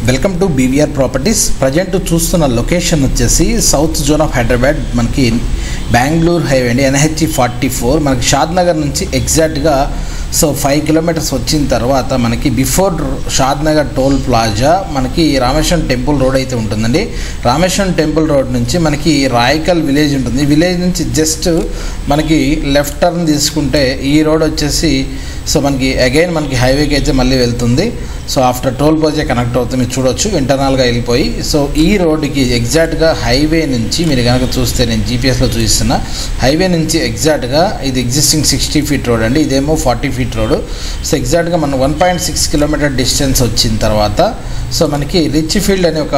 Welcome to BVR properties. Present చూస్తున్న location వచ్చేసి south zone of Hyderabad, మనకి బెంగళూరు హైవే అండి, NH44. మనకి షాద్ నగర్ నుంచి ఎగ్జాక్ట్గా 5 కిలోమీటర్స్ వచ్చిన తర్వాత మనకి బిఫోర్ షాద్ నగర్ టోల్ ప్లాజా మనకి రామేశ్వరం టెంపుల్ రోడ్ అయితే ఉంటుందండి. రామేశ్వరం టెంపుల్ రోడ్ నుంచి మనకి రాయకల్ విలేజ్ ఉంటుంది. విలేజ్ నుంచి జస్ట్ మనకి లెఫ్ట్ టర్న్ తీసుకుంటే ఈ రోడ్ వచ్చేసి మనకి అగైన్ మనకి హైవేకి అయితే మళ్ళీ వెళ్తుంది. ఆఫ్టర్ టోల్ ప్లాజా కనెక్ట్ అవుతుంది, మీరు చూడొచ్చు ఇంటర్నల్గా వెళ్ళిపోయి. ఈ రోడ్డుకి ఎగ్జాక్ట్గా హైవే నుంచి మీరు కనుక చూస్తే, నేను జీపీఎస్లో చూపిస్తున్నా, హైవే నుంచి ఎగ్జాక్ట్గా ఇది ఎగ్జిస్టింగ్ 60 ఫీట్ రోడ్ అండి, ఇదేమో 40 ఫీట్ రోడ్. ఎగ్జాక్ట్గా మనం 1.6 కిలోమీటర్ డిస్టెన్స్ వచ్చిన తర్వాత మనకి రిచ్ ఫీల్డ్ అనే ఒక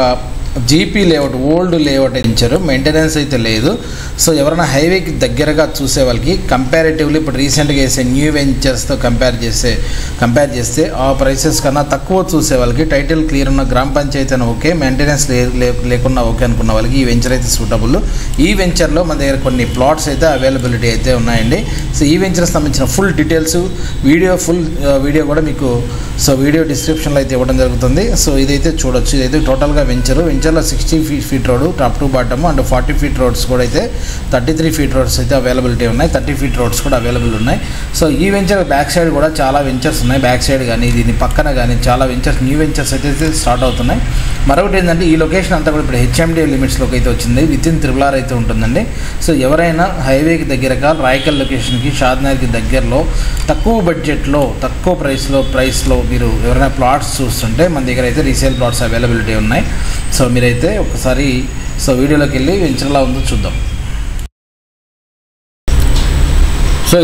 జీపీ లేఅవుట్, ఓల్డ్ లేఅవుట్ ఇచ్చారు, మెయింటెనెన్స్ అయితే లేదు. ఎవరైనా హైవేకి దగ్గరగా చూసే వాళ్ళకి కంపారిటివ్లీ ఇప్పుడు రీసెంట్గా వేసే న్యూ వెంచర్స్తో కంపేర్ చేస్తే ఆ ప్రైసెస్ కన్నా తక్కువ చూసే వాళ్ళకి, టైటిల్ క్లియర్ ఉన్న గ్రామ పంచాయతీ అయినా ఓకే, మెయింటెనెన్స్ లేకుండా ఓకే అనుకున్న వాళ్ళకి ఈ వెంచర్ అయితే సూటబుల్. ఈ వెంచర్లో మన దగ్గర కొన్ని ప్లాట్స్ అయితే అవైలబిలిటీ అయితే ఉన్నాయండి. ఈ వెంచర్కి సంబంధించిన ఫుల్ డీటెయిల్స్ వీడియో కూడా మీకు వీడియో డిస్క్రిప్షన్లో అయితే ఇవ్వడం జరుగుతుంది. ఇదైతే చూడొచ్చు, ఇదైతే టోటల్గా వెంచర్లో 60 feet road top to bottom, and 40 feet roads కూడా అయితే 33 ఫీట్ రోడ్స్ అయితే అవైలబిలిటీ ఉన్నాయి, 30 ఫీట్ రోడ్స్ కూడా అవైలబుల్ ఉన్నాయి. ఈ వెంచర్ బ్యాక్ సైడ్ కూడా చాలా వెంచర్స్ ఉన్నాయి, బ్యాక్ సైడ్ కానీ దీని పక్కన కానీ చాలా వెంచర్స్, న్యూ వెంచర్స్ అయితే స్టార్ట్ అవుతున్నాయి. మరొకటి ఏంటంటే ఈ లొకేషన్ అంతా కూడా ఇప్పుడు HMDA లిమిట్స్లోకి అయితే వచ్చింది, వితిన్ RRR అయితే ఉంటుందండి. ఎవరైనా హైవేకి దగ్గరగా రాయకల్ లొకేషన్కి, షాద్నగర్కి దగ్గరలో తక్కువ బడ్జెట్లో తక్కువ ప్రైస్లో మీరు ఎవరైనా ప్లాట్స్ చూస్తుంటే మన దగ్గర అయితే రీసేల్ ప్లాట్స్ అవైలబిలిటీ ఉన్నాయి. మీరైతే ఒకసారి వీడియోలోకి వెళ్ళి వెంచర్లా ఉందో చూద్దాం.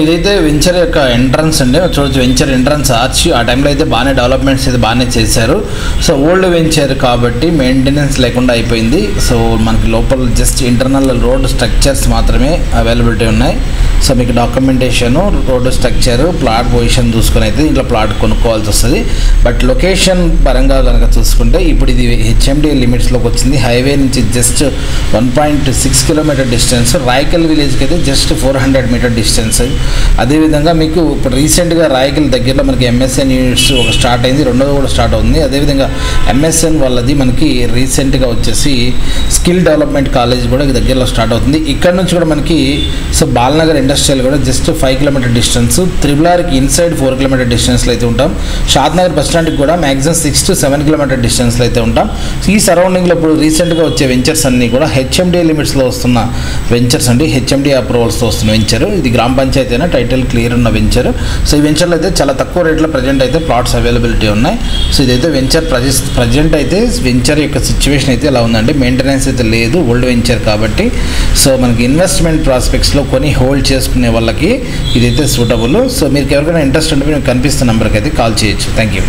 ఇదైతే వెంచర్ యొక్క ఎంట్రన్స్ అండి, చూడొచ్చు వెంచర్ ఎంట్రన్స్ ఆర్చ్. ఆ టైంలో అయితే బాగానే డెవలప్మెంట్స్ అయితే బాగానే చేశారు. ఓల్డ్ వెంచర్ కాబట్టి మెయింటెనెన్స్ లేకుండా అయిపోయింది. మనకి లోపల జస్ట్ ఇంటర్నల్ రోడ్ స్ట్రక్చర్స్ మాత్రమే అవైలబిలిటీ ఉన్నాయి. మీకు documentation, road structure, plot position చూసుకొని అయితే ఇంట్లో ప్లాట్ కొనుక్కోవాల్సి వస్తుంది. బట్ లొకేషన్ పరంగా కనుక చూసుకుంటే ఇప్పుడు ఇది HMDA లిమిట్స్లోకి వచ్చింది. హైవే నుంచి జస్ట్ 1.6 కిలోమీటర్ డిస్టెన్స్, రాయకల్ విలేజ్కి అయితే జస్ట్ 400 మీటర్ డిస్టెన్స్. అదేవిధంగా మీకు ఇప్పుడు రీసెంట్గా రాయకల్ దగ్గరలో మనకి MSN యూనిట్స్ ఒక స్టార్ట్ అయింది, రెండోది కూడా స్టార్ట్ అవుతుంది. అదేవిధంగా MSN వాళ్ళది మనకి రీసెంట్గా వచ్చేసి స్కిల్ డెవలప్మెంట్ కాలేజ్ కూడా దగ్గరలో స్టార్ట్ అవుతుంది. ఇక్కడ నుంచి కూడా మనకి బాలనగర్ ఇండస్ట్రియల్ కూడా జస్ట్ 5 కిలోమీటర్ డిస్టెన్స్, RRRకి ఇన్సైడ్ 4 కిలోమీటర్ డిస్టెన్స్లో అయితే ఉంటాం. షాద్నగర్ బస్ స్టాండ్కి కూడా మ్యాక్సిమం 6 to 7 కిలోమీటర్ డిస్టెన్స్లో అయితే ఉంటాం. ఈ సరౌండింగ్లో ఇప్పుడు రీసెంట్గా వచ్చే వెంచర్స్ అన్నీ కూడా HMDA లిమిట్స్లో వస్తున్న వెంచర్స్ అండి, HMDA అప్రూవల్స్తో వస్తున్న వెంచర్. ఇది గ్రామ పంచాయతీ అయినా టైటిల్ క్లియర్ ఉన్న వెంచర్. ఈ వెంచర్లో అయితే చాలా తక్కువ రేట్లో ప్రజెంట్ అయితే ప్లాట్స్ అవైలబిలిటీ ఉన్నాయి. ఇదైతే వెంచర్ ప్రజెంట్ అయితే వెంచర్ యొక్క సిచ్యువేషన్ అయితే ఇలా ఉందండి, మెయింటెనెన్స్ అయితే లేదు, ఓల్డ్ వెంచర్ కాబట్టి. మనకి ఇన్వెస్ట్మెంట్ ప్రాస్పెక్ట్స్లో కొని హోల్డ్ చేసుకునే వాళ్ళకి ఇదైతే సూటబుల్. మీకు ఎవరికైనా ఇంట్రెస్ట్ ఉంటే మీకు కనిపిస్తున్న నెంబర్కి అయితే కాల్ చేయొచ్చు. Thank you.